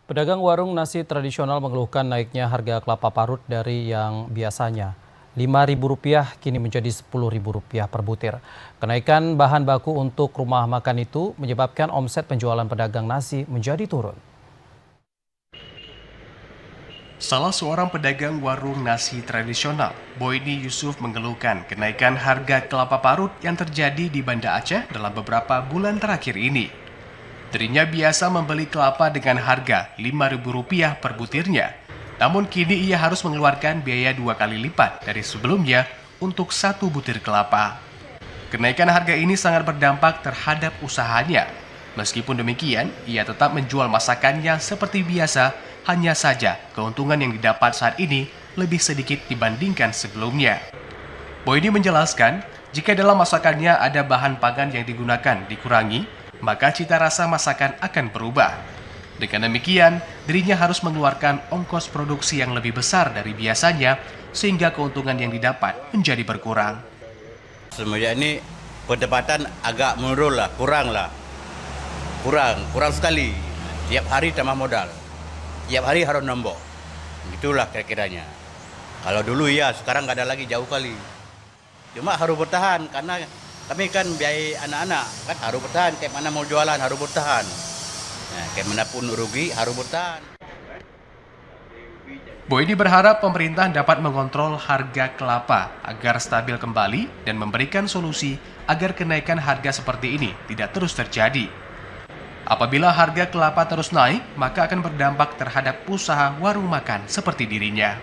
Pedagang warung nasi tradisional mengeluhkan naiknya harga kelapa parut dari yang biasanya Rp5.000 kini menjadi Rp10.000 per butir. Kenaikan bahan baku untuk rumah makan itu menyebabkan omset penjualan pedagang nasi menjadi turun. Salah seorang pedagang warung nasi tradisional, Boyni Yusuf, mengeluhkan kenaikan harga kelapa parut yang terjadi di Banda Aceh dalam beberapa bulan terakhir ini. Dirinya biasa membeli kelapa dengan harga Rp5.000 per butirnya. Namun kini ia harus mengeluarkan biaya 2 kali lipat dari sebelumnya untuk 1 butir kelapa. Kenaikan harga ini sangat berdampak terhadap usahanya. Meskipun demikian, ia tetap menjual masakannya seperti biasa, hanya saja keuntungan yang didapat saat ini lebih sedikit dibandingkan sebelumnya. Boyni menjelaskan, jika dalam masakannya ada bahan pangan yang digunakan dikurangi, maka cita rasa masakan akan berubah. Dengan demikian, dirinya harus mengeluarkan ongkos produksi yang lebih besar dari biasanya, sehingga keuntungan yang didapat menjadi berkurang. Semenjak ini pendapatan agak menurun lah, kurang sekali. Tiap hari tambah modal, tiap hari harus nambah. Itulah kira-kiranya. Kalau dulu ya, sekarang nggak ada lagi, jauh kali. Cuma harus bertahan karena kami kan biaya anak-anak, kan harus bertahan. Kayak mana mau jualan harus bertahan. Nah, kayak manapun rugi harus bertahan. Boyni berharap pemerintah dapat mengontrol harga kelapa agar stabil kembali dan memberikan solusi agar kenaikan harga seperti ini tidak terus terjadi. Apabila harga kelapa terus naik, maka akan berdampak terhadap usaha warung makan seperti dirinya.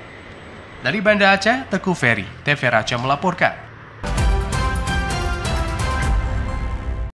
Dari Banda Aceh, Teguh Ferry, TV Raja melaporkan.